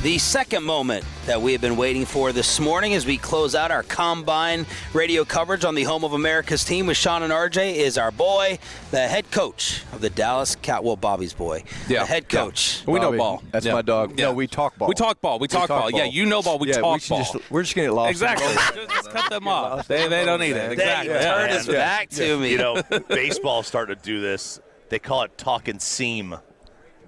The second moment that we have been waiting for this morning as we close out our Combine radio coverage on the home of America's team with Shan and RJ is our boy, the head coach of the Dallas Cowboys. Well, Bobby's boy. Yeah. The head coach. We know ball. That's my dog. Yeah. No, we talk ball. We talk ball. Yeah, you know ball. We talk ball. We're just going to get lost. Exactly. Just cut them off. They don't need it. Exactly. He turned his back to me. You know, baseball's starting to do this. They call it talking seam.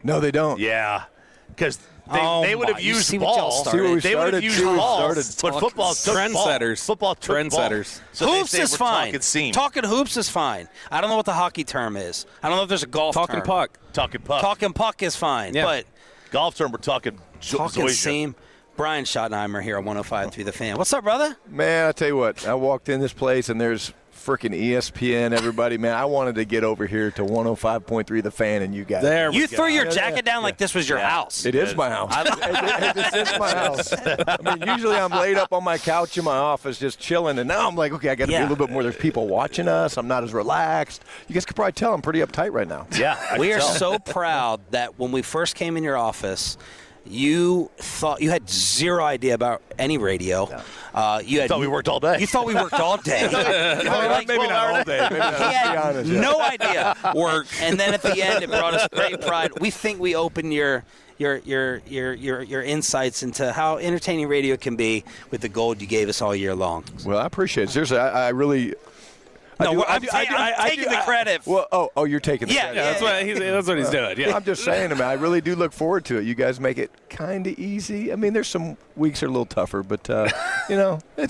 No, they don't. Yeah. Because they would have used ball. They would have used ball. But football took trendsetters. Football took trendsetters. So hoops is fine. Talking hoops is fine. I don't know what the hockey term is. I don't know if there's a golf term. Talking puck. Talking puck. Talking puck is fine. Yeah. But golf term, we're talking seam. Brian Schottenheimer here on 105.3 The Fan. What's up, brother? Man, I tell you what, I walked in this place and there's freaking ESPN, everybody, man. I wanted to get over here to 105.3 The Fan, and you guys. You threw your jacket down like this was your house. It is my house. This is my house. I mean, usually I'm laid up on my couch in my office just chilling, and now I'm like, okay, I got to be a little bit more. There's people watching us. I'm not as relaxed. You guys could probably tell I'm pretty uptight right now. Yeah. We are so proud that when we first came in your office, you thought you had zero idea about any radio. You thought we worked all day. You thought we worked all day. Maybe not all day. He had no idea work, and then at the end, it brought us great pride. We think we opened your insights into how entertaining radio can be with the gold you gave us all year long. Well, I appreciate it. Seriously, I really. I'm taking the credit. Well, you're taking the credit. Yeah, that's what he's doing. Yeah. I'm just saying, man, I really do look forward to it. You guys make it kind of easy. I mean, there's some weeks that are a little tougher, but, I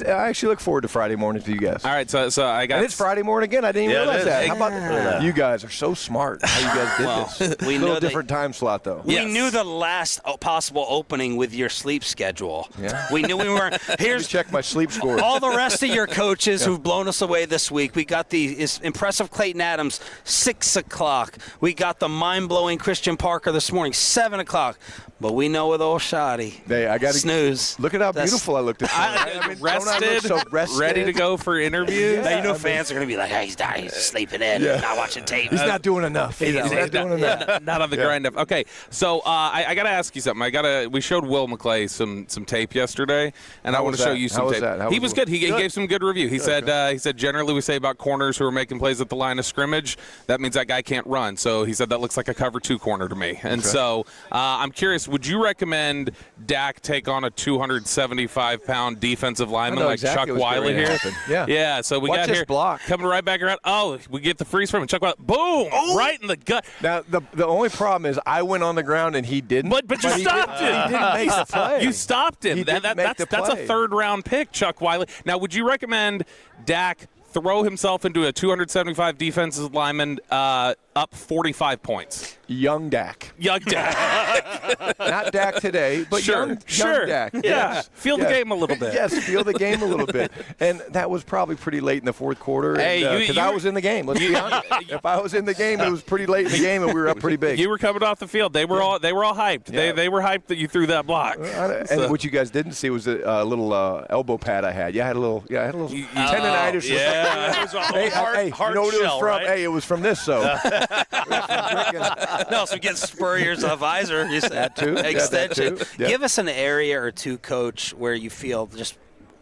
actually look forward to Friday mornings to you guys. All right, so I got. And it's Friday morning again. I didn't even realize that. How about that? You guys are so smart how you guys did this. We a know little different time slot, though. We knew the last possible opening with your sleep schedule. Yeah. We knew we weren't. Here's check my sleep score. All the rest of your coaches who've blown us away this week. We got the impressive Clayton Adams, 6 o'clock. We got the mind-blowing Christian Parker this morning, 7 o'clock. But we know with old Schotty, I got to snooze. Look at how beautiful I looked. Rested, ready to go for interviews. Yeah, now fans are going to be like, hey, he's sleeping in, not watching tape. He's not doing enough. He's not doing enough. Not on the grind up. Okay, so I got to ask you something. We showed Will McClay some tape yesterday, and I want to show you some tape. He was good. He gave some good review. He said generally we say about corners who are making plays at the line of scrimmage, that means that guy can't run. So he said that looks like a cover 2 corner to me. And so I'm curious, would you recommend Dak take on a 275-pound defensive lineman like exactly Chuck Wiley here? Yeah. So we got here block coming right back around. Oh, we get the freeze from him. Chuck Wiley, boom, right in the gut. Now the only problem is I went on the ground and he didn't. But you stopped him. He didn't make the play. You stopped him. That's a third-round pick, Chuck Wiley. Now, would you recommend Dak throw himself into a 275 defensive lineman up 45 points? Young Dak. Young Dak. Not Dak today, but young Dak. Yeah. Yes. Feel the game a little bit. Yes, feel the game a little bit. And that was probably pretty late in the fourth quarter. Hey, because I was in the game. Let's be honest. If I was in the game, it was pretty late in the game, and we were up pretty big. You were coming off the field. They were all hyped. Yeah. They were hyped that you threw that block. And what you guys didn't see was a little elbow pad I had. I had a little tendonitis. Yeah. It was a hard you know what it was from? right? Hey, it was from this, so. No, so get Spurrier's visor. You said that too. Extension. That too. Yeah. Give us an area or two, Coach, where you feel just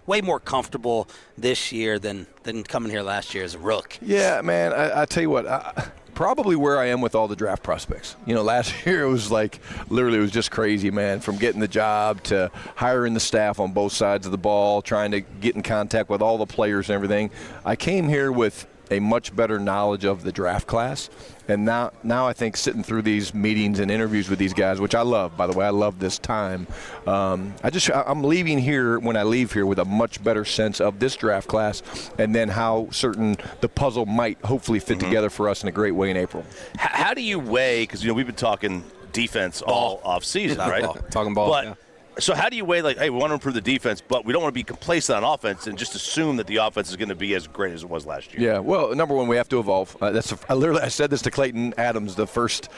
way more comfortable this year than coming here last year as a rook. Yeah, man. I tell you what. Probably where I am with all the draft prospects. Last year it was literally it was just crazy, man, from getting the job to hiring the staff on both sides of the ball, trying to get in contact with all the players and everything. I came here with a much better knowledge of the draft class. And now I think sitting through these meetings and interviews with these guys, which I love, by the way, I love this time. I'm leaving here when I leave here with a much better sense of this draft class and then how the puzzle might hopefully fit together for us in a great way in April. How do you weigh, because we've been talking defense all off season, right? Talking ball. But so how do you weigh, hey, we want to improve the defense, but we don't want to be complacent on offense and just assume that the offense is going to be as great as it was last year? Yeah, well, number one, we have to evolve. I said this to Clayton Adams the first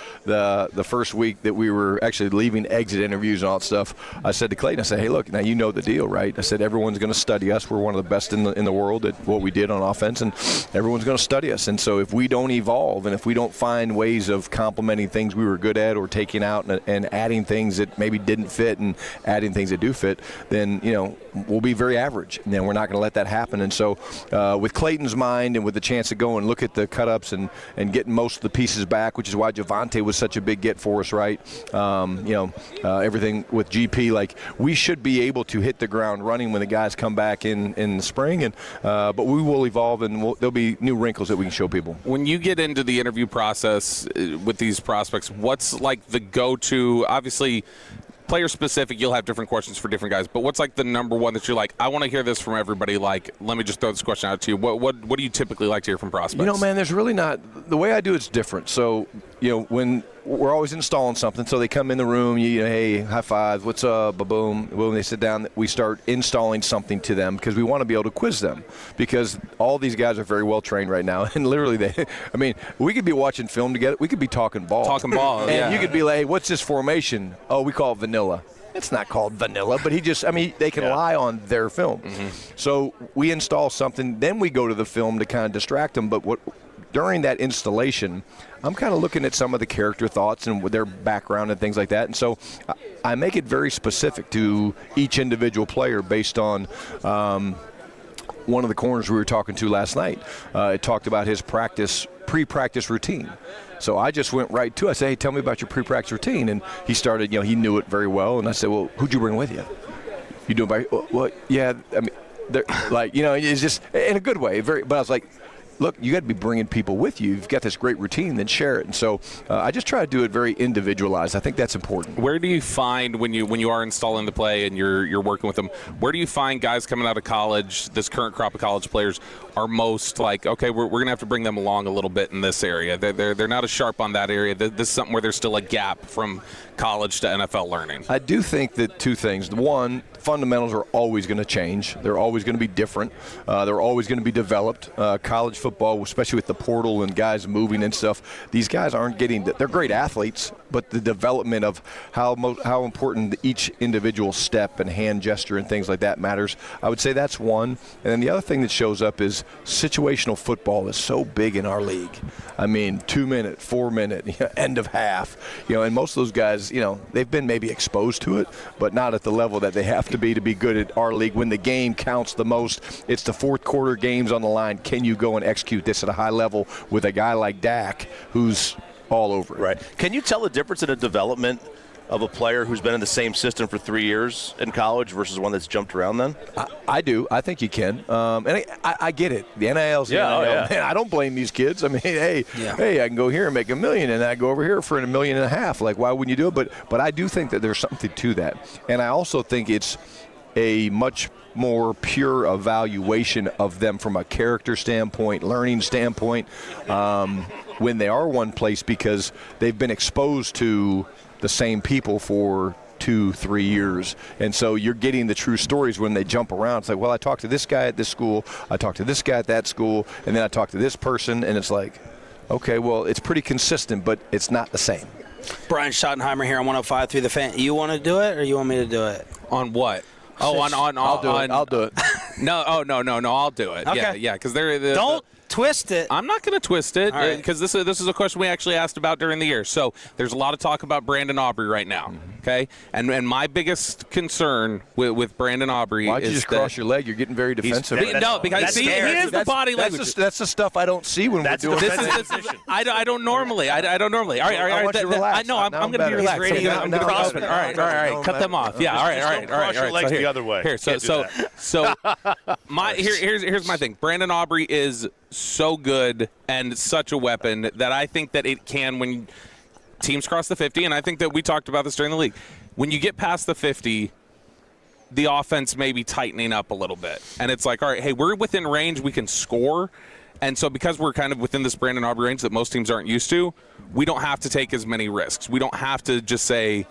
week that we were actually leaving exit interviews and all that stuff. I said to Clayton, I said, hey, look, now you know the deal, right? I said, everyone's going to study us. We're one of the best in the world at what we did on offense, and everyone's going to study us. And so if we don't evolve and if we don't find ways of complementing things we were good at or taking out and adding things that maybe didn't fit and adding things that do fit, then, we'll be very average. And then we're not going to let that happen. And so with Clayton's mind and with the chance to go and look at the cut-ups and getting most of the pieces back, which is why Javonte was such a big get for us, right? Everything with GP, like we should be able to hit the ground running when the guys come back in the spring. And but we will evolve, and there'll be new wrinkles that we can show people. When you get into the interview process with these prospects, what's like the go-to? Obviously, player specific, you'll have different questions for different guys, but what's like the number one that you're like, I want to hear this from everybody? Like, let me just throw this question out to you. What do you typically like to hear from prospects? Man, there's really not. The way I do it's different. So, when we're always installing something, so they come in the room, hey, high five, what's up, ba-boom. When they sit down, we start installing something to them because we want to be able to quiz them, because all these guys are very well trained right now, and literally we could be watching film together, we could be talking ball. And yeah. You could be like, hey, what's this formation? Oh, we call it vanilla. It's not called vanilla, but they can lie on their film. Mm-hmm. So we install something, then we go to the film to kind of distract them, but during that installation, I'm kind of looking at some of the character thoughts and their background and things like that. And so I make it very specific to each individual player based on one of the corners we were talking to last night. It talked about his pre-practice routine. So I just went right to it. I said, hey, tell me about your pre-practice routine. And he started, he knew it very well. And I said, well, who'd you bring with you? You doing by, well, yeah, it's just in a good way. But I was like, look, you got to be bringing people with you. You've got this great routine, then share it. And so I just try to do it very individualized. I think that's important. Where do you find when you are installing the play and you're working with them, where do you find guys coming out of college, this current crop of college players, are most like, okay, we're going to have to bring them along a little bit in this area. They're not as sharp on that area. This is something where there's still a gap from college to NFL learning. I do think that two things. One, fundamentals are always going to change. They're always going to be different. They're always going to be developed. College football, especially with the portal and guys moving and stuff, these guys aren't getting – they're great athletes, but the development of how important each individual step and hand gesture and things like that matters. I would say that's one. And then the other thing that shows up is situational football is so big in our league. I mean, 2-minute, 4-minute, end of half. And most of those guys, they've been maybe exposed to it, but not at the level that they have to be good at our league. When the game counts the most, it's the fourth quarter games on the line. Can you go and execute this at a high level with a guy like Dak who's all over it? Right. Can you tell the difference in the development of a player who's been in the same system for 3 years in college versus one that's jumped around then? I do. I think you can. And I get it. The NIL's the NIL. Yeah. Man, I don't blame these kids. I mean, hey, I can go here and make $1 million, and I go over here for $1.5 million. Like, why wouldn't you do it? But I do think that there's something to that. And I also think it's a much more pure evaluation of them from a character standpoint, learning standpoint, when they are one place, because they've been exposed to the same people for 2-3 years. And so you're getting the true stories when they jump around. It's like, well, I talked to this guy at this school, I talked to this guy at that school, and then I talked to this person, and it's like, okay, well, it's pretty consistent, but it's not the same. Brian Schottenheimer here on 105 through the Fan. You want to do it, or you want me to do it? On what? Oh, I'll do it. No, I'll do it. Okay. Yeah, because don't twist it. I'm not going to twist it, because this is a question we actually asked about during the year. So there's a lot of talk about Brandon Aubrey right now, okay? And my biggest concern with Brandon Aubrey is why'd you just cross your leg? You're getting very defensive. No, because he has the body language. That's the stuff I don't see when we're doing this. I don't normally. I don't normally. All right. I want you to relax. I know. I'm going to be relaxed. I'm going to be open. All right. Cut them off. Yeah. All right. Cross your legs the other way. Here. So here's my thing. Brandon Aubrey is so good and such a weapon that I think that it can, when teams cross the 50, and I think that we talked about this during the league, when you get past the 50, the offense may be tightening up a little bit. And it's like, all right, hey, we're within range, we can score. And so because we're kind of within this Brandon Aubrey range that most teams aren't used to, we don't have to take as many risks. We don't have to just say,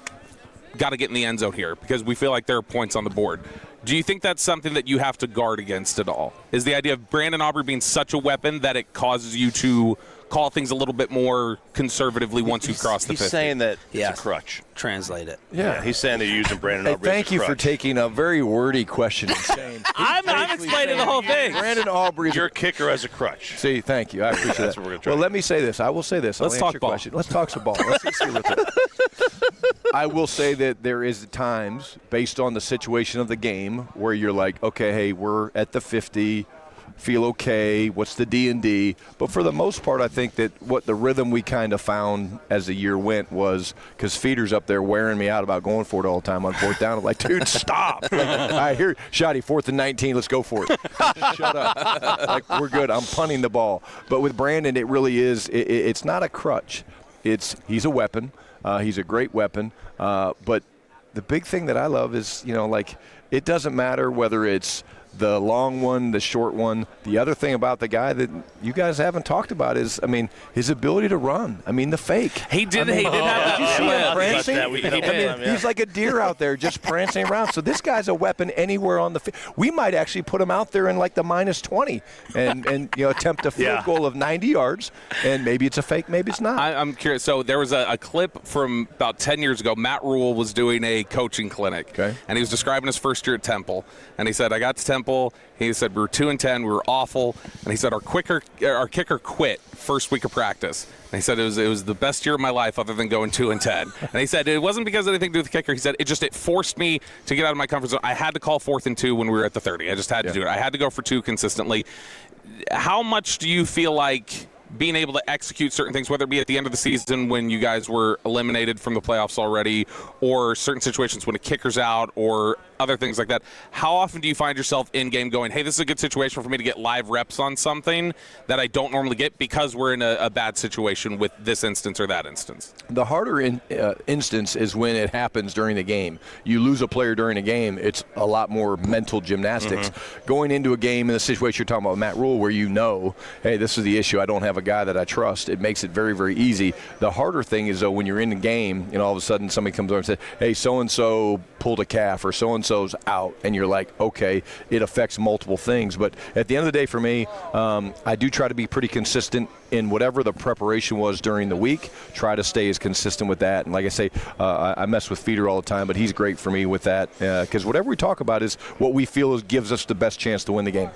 got to get in the end zone here, because we feel like there are points on the board. Do you think that's something that you have to guard against at all? Is the idea of Brandon Aubrey being such a weapon that it causes you to call things a little bit more conservatively once you cross the 50? He's saying that it's a crutch. Translate it. Yeah, he's saying they're using Brandon Aubrey. Thank you for taking a very wordy question and saying. I'm explaining the whole thing. Brandon Aubrey. Your kicker as a crutch. See, thank you. I appreciate that. That's what we're going to try. Well, let me say this. I will say this. Let's talk ball. Let's talk some ball. Let's see what's up. I will say that there is times, based on the situation of the game, where you're like, okay, hey, we're at the 50, feel okay, what's the D&D? But for the most part, I think that what the rhythm we kind of found as the year went was, because Feeder's up there wearing me out about going for it all the time on fourth down. I'm like, dude, stop. Like, all right, here, Schotty, 4th and 19, let's go for it. Shut up. Like, we're good. I'm punting the ball. But with Brandon, it really is, it's not a crutch. He's a weapon. He's a great weapon. But the big thing that I love is, like, it doesn't matter whether it's the long one, the short one. The other thing about the guy that you guys haven't talked about is, his ability to run. the fake. He did have that. Did you see him prancing? He He's like a deer out there just prancing around. So this guy's a weapon anywhere on the field. We might actually put him out there in like the -20 and attempt a field goal of 90 yards, and maybe it's a fake, maybe it's not. I'm curious. So there was a clip from about 10 years ago. Matt Rule was doing a coaching clinic, and he was describing his first year at Temple, and he said, I got to Temple. He said we were 2-10, we were awful, and he said our kicker quit first week of practice. And he said it was the best year of my life other than going 2-10. And he said it wasn't because of anything to do with the kicker. He said it forced me to get out of my comfort zone. I had to call 4th and 2 when we were at the 30. I just had to do it. I had to go for 2 consistently. How much do you feel like being able to execute certain things, whether it be at the end of the season when you guys were eliminated from the playoffs already, or certain situations when a kicker's out, or other things like that, how often do you find yourself in game going, hey, this is a good situation for me to get live reps on something that I don't normally get because we're in a bad situation with this instance or that instance? The harder instance is when it happens during the game. You lose a player during a game, it's a lot more mental gymnastics. Going into a game in the situation you're talking about, Matt Rule, where hey, this is the issue, I don't have a guy that I trust, it makes it very, very easy. The harder thing is, though, when you're in the game, all of a sudden somebody comes over and says, hey, so-and-so pulled a calf, or so-and-so's out, and you're like, okay, it affects multiple things. But at the end of the day, for me, I do try to be pretty consistent in whatever the preparation was during the week, try to stay as consistent with that. And like I say, I mess with Feeder all the time, but he's great for me with that, because whatever we talk about is what we feel gives us the best chance to win the game.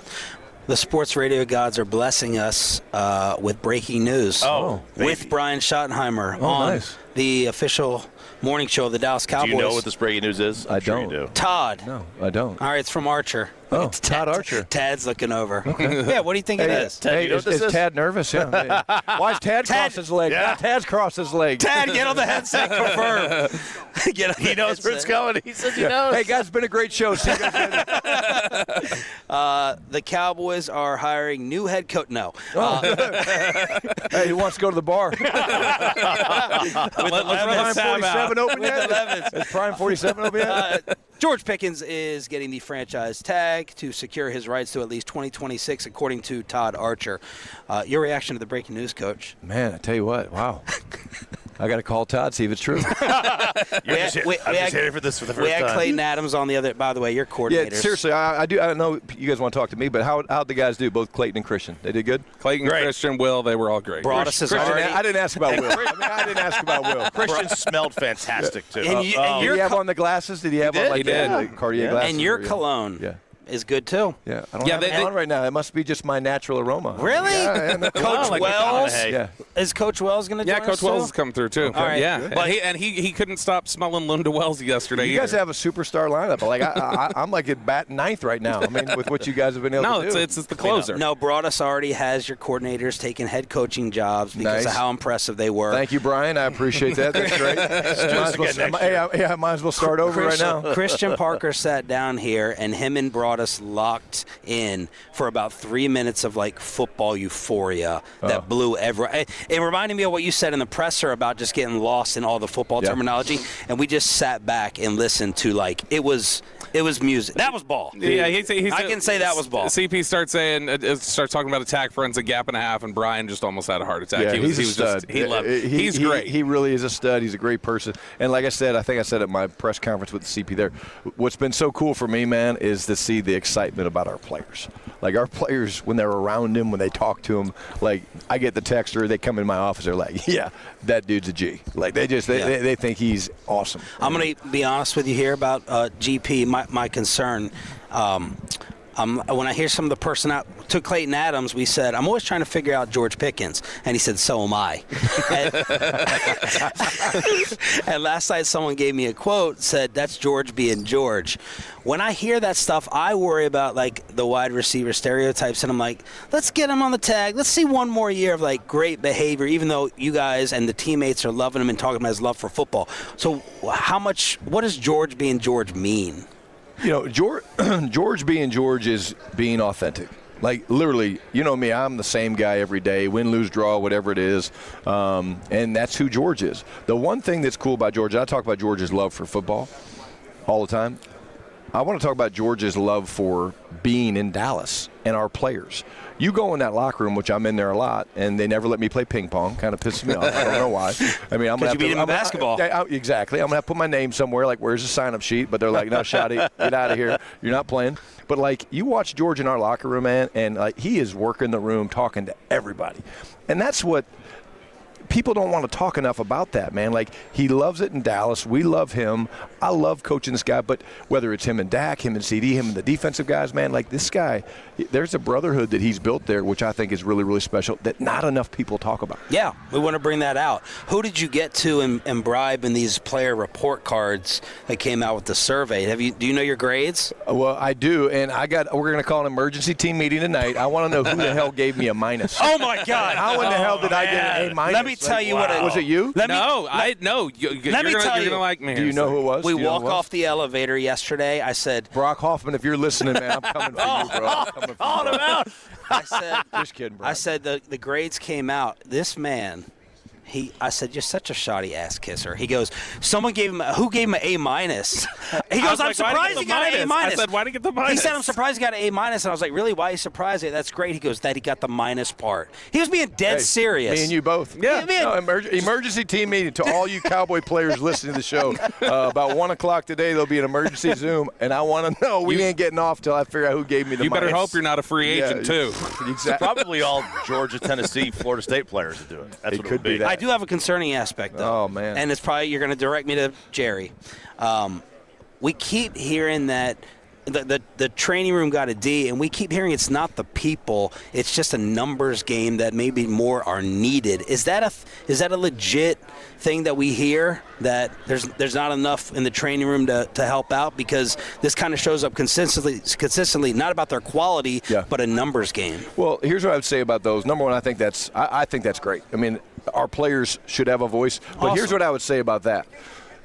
The sports radio gods are blessing us with breaking news with Brian Schottenheimer on the official morning show of the Dallas Cowboys. Do you know what this breaking news is? I don't. You do. Todd. No, I don't. All right, it's from Archer. Oh, it's Todd Archer. Tad's looking over. Okay. Yeah, what do you think it is? Hey, is Tad nervous? Yeah. Why is Tad cross his leg? Yeah. Tad's crossed his leg. Tad, get on the headset. Confirm. He knows where it's going. He says he knows. Hey, guys, it's been a great show. See you guys later. The Cowboys are hiring new head coach. No. Hey, he wants to go to the bar. Let's Prime 47 open yet? Is Prime 47 open yet? George Pickens is getting the franchise tag to secure his rights to at least 2026, according to Todd Archer. Your reaction to the breaking news, Coach? Man, I tell you what, wow. I got to call Todd, see if it's true. I'm just here for this for the first time. We had Clayton Adams on the other. By the way, your coordinators. Yeah, seriously, I don't know you guys want to talk to me, but how'd the guys do, both Clayton and Christian? They did good? Clayton, Christian, Will, they were all great. Broadus is already. I didn't ask about Will. I didn't ask about Will. Christian smelled fantastic, too. And did he have on the glasses? Did he have on like the Cartier glasses? And your cologne is good, too. Yeah, I don't have it on right now. It must be just my natural aroma. Really? Yeah, Coach Wells? Is Coach Wells going to join us? Yeah, Coach Wells is coming through, too. All right. Yeah, but he couldn't stop smelling Linda Wells yesterday You guys have a superstar lineup. Like I'm like at bat ninth right now. With what you guys have been able to do. It's the closer. No, Broadus already has your coordinators taking head coaching jobs because of how impressive they were. Thank you, Brian. I appreciate that. That's great. I might as well start over right now. Christian Parker sat down here, and him and Broadus locked in for about 3 minutes of like football euphoria that blew everyone. It reminded me of what you said in the presser about just getting lost in all the football terminology, and we just sat back and listened to it was music. That was ball. Yeah, I can say that was ball. CP starts talking about attack fronts a gap and a half, and Brian just almost had a heart attack. Yeah, he's a stud. He's great. He really is a stud. He's a great person. And like I said, I think I said at my press conference with the CP there, what's been so cool for me, man, is to see the excitement about our players. Like our players, when they're around him, when they talk to him, like I get the text or they come in my office, they're like, yeah, that dude's a G. Like they think he's awesome. I'm going to be honest with you here about GP. My concern, when I hear some of the personnel, to Clayton Adams, we said, I'm always trying to figure out George Pickens. And he said, so am I. And last night someone gave me a quote, said, that's George being George. When I hear that stuff, I worry about, like, the wide receiver stereotypes, and I'm like, let's get him on the tag. Let's see one more year of, like, great behavior, even though you guys and the teammates are loving him and talking about his love for football. So what does George being George mean? You know, George being George is being authentic. Like, literally, you know me, I'm the same guy every day, win, lose, draw, whatever it is, and that's who George is. The one thing that's cool about George, I talk about George's love for football all the time. I want to talk about George's love for being in Dallas and our players. You go in that locker room, which I'm in there a lot, and they never let me play ping pong. Kind of pisses me off. I don't know why. I mean, I'm going to beat him in basketball. Exactly. I'm going to have to put my name somewhere, like, where's the sign-up sheet? But they're like, no, Schotty, get out of here. You're not playing. But, like, you watch George in our locker room, man, and, like, he is working the room, talking to everybody. And that's what people don't want to talk enough about that, man. Like, he loves it in Dallas. We love him. I love coaching this guy. But whether it's him and Dak, him and CD, him and the defensive guys, man, like, this guy, there's a brotherhood that he's built there, which I think is really, really special, that not enough people talk about. Yeah, we want to bring that out. Who did you get to and bribe in these player report cards that came out with the survey? Do you know your grades? Well, I do, and we're going to call an emergency team meeting tonight. I want to know who the hell gave me a minus. Oh, my God. How in the hell did I get an A minus? Let me tell you what it was. It you? You're going to like me. Do you know who it was? We walk off the elevator yesterday. I said, Brock Hoffman, if you're listening, man, I'm coming for you, bro. I'm coming for you. him out. I said, just kidding, bro. I said the grades came out. This man, I said, you're such a shoddy ass kisser. He goes, who gave him an A minus? He goes, I'm surprised he got an A minus. I said, why did he get the minus? He said, I'm surprised he got an A minus. And I was like, really? Why are you surprised? That's great. He goes, that he got the minus part. He was being dead serious. Me and you both. Yeah. Emergency team meeting to all you Cowboy players listening to the show. About 1 o'clock today, there'll be an emergency Zoom, and I want to know we ain't getting off till I figure out who gave me the minus. You better hope you're not a free agent, too. Exactly. Probably all Georgia, Tennessee, Florida State players are doing it. That's what it would be. I do have a concerning aspect, though. Oh, man. And it's probably, you're going to direct me to Jerry. We keep hearing that the training room got a D, and we keep hearing it's not the people, it's just a numbers game that maybe more are needed. Is that a legit thing that we hear, that there's not enough in the training room to help out? Because this kind of shows up consistently, not about their quality, but a numbers game. Well, here's what I would say about those. Number one, I think that's great. I mean, our players should have a voice. But Here's what I would say about that.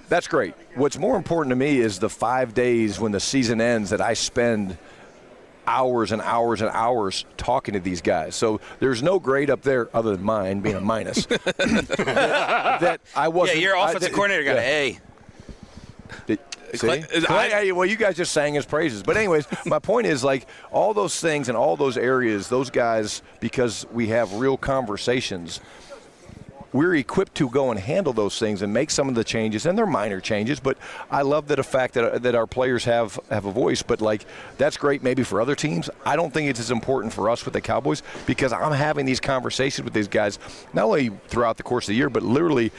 That's great. What's more important to me is the 5 days when the season ends that I spend hours and hours and hours talking to these guys. So there's no grade up there other than mine being a minus. that I wasn't. Yeah, your offensive coordinator got an A. See? Well, you guys just sang his praises. But anyways, my point is, like, all those things and all those areas, those guys, because we have real conversations, we're equipped to go and handle those things and make some of the changes, and they're minor changes. But I love the fact that our players have a voice. But, like, that's great maybe for other teams. I don't think it's as important for us with the Cowboys, because I'm having these conversations with these guys not only throughout the course of the year, but literally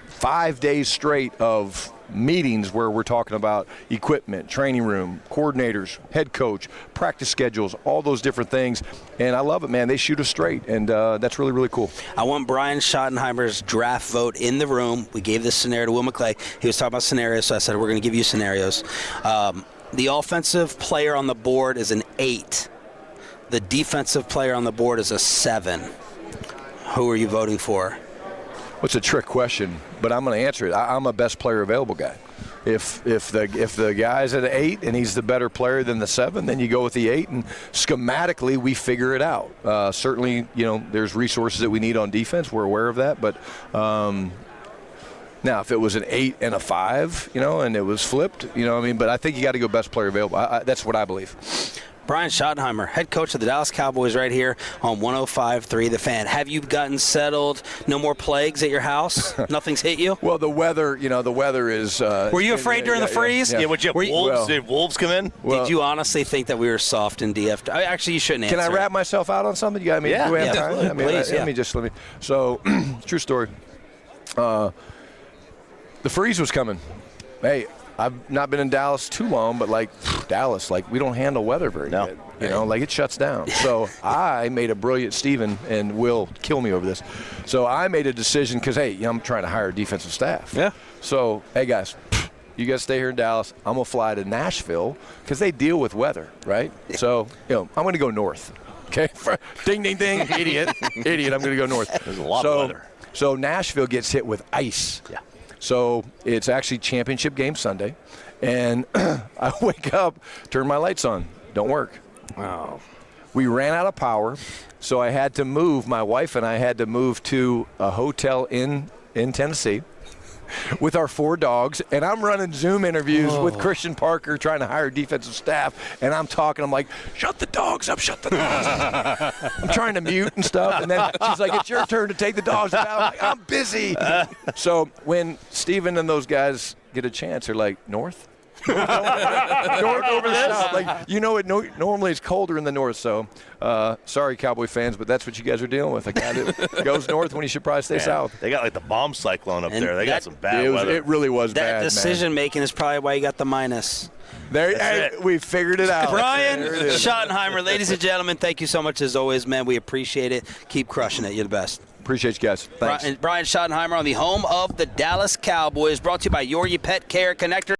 5 days straight of meetings where we're talking about equipment, training room, coordinators, head coach, practice schedules, all those different things. And I love it, man. They shoot us straight, and that's really, really cool. I want Brian Schottenheimer's draft vote in the room. We gave this scenario to Will McClay. He was talking about scenarios, so I said, we're going to give you scenarios. The offensive player on the board is an 8. The defensive player on the board is a 7. Who are you voting for? It's a trick question, but I'm going to answer it. I'm a best player available guy. If the guy's at an 8 and he's the better player than the 7, then you go with the 8, and schematically we figure it out. Certainly, there's resources that we need on defense. We're aware of that, but now if it was an 8 and a 5, and it was flipped, but I think you got to go best player available. That's what I believe. Brian Schottenheimer, head coach of the Dallas Cowboys, right here on 105.3 The Fan. Have you gotten settled? No more plagues at your house? Nothing's hit you? Well, the weather, the weather is. Were you afraid during the freeze? Yeah, would you have wolves? Did wolves come in? Did you honestly think that we were soft in DF? Actually, you shouldn't answer. Can I wrap myself out on something? You got me? Yeah, do we have time? Please, let me. So, true story. The freeze was coming. Hey, I've not been in Dallas too long, but like Dallas, like we don't handle weather very good. You know, like it shuts down. So I made a brilliant, Steven, and Will kill me over this. So I made a decision because, hey, I'm trying to hire a defensive staff. Yeah. So, hey, guys, you guys stay here in Dallas. I'm going to fly to Nashville because they deal with weather, right? So, I'm going to go north. Okay? Ding, ding, ding. Idiot. I'm going to go north. There's a lot of weather. So Nashville gets hit with ice. Yeah. So it's actually championship game Sunday. And I wake up, turn my lights on. Don't work. Oh. We ran out of power, so I had to move. My wife and I had to move to a hotel in Tennessee with our 4 dogs, and I'm running Zoom interviews with Christian Parker trying to hire defensive staff, and I'm talking. I'm like, shut the dogs up, shut the dogs up. I'm trying to mute and stuff, and then she's like, it's your turn to take the dogs out. I'm like, I'm busy. So when Steven and those guys get a chance, they're like, north? North over the south. Like, normally it's colder in the north, so sorry, Cowboy fans, but that's what you guys are dealing with. A guy that goes north when he should probably stay south. They got like the bomb cyclone up there. They got some bad weather. It really was bad, That decision-making is probably why you got the minus. We figured it out. Brian Schottenheimer, ladies and gentlemen, thank you so much as always, man. We appreciate it. Keep crushing it. You're the best. Appreciate you guys. Thanks. Brian Schottenheimer on the home of the Dallas Cowboys, brought to you by Your Pet Care Connector.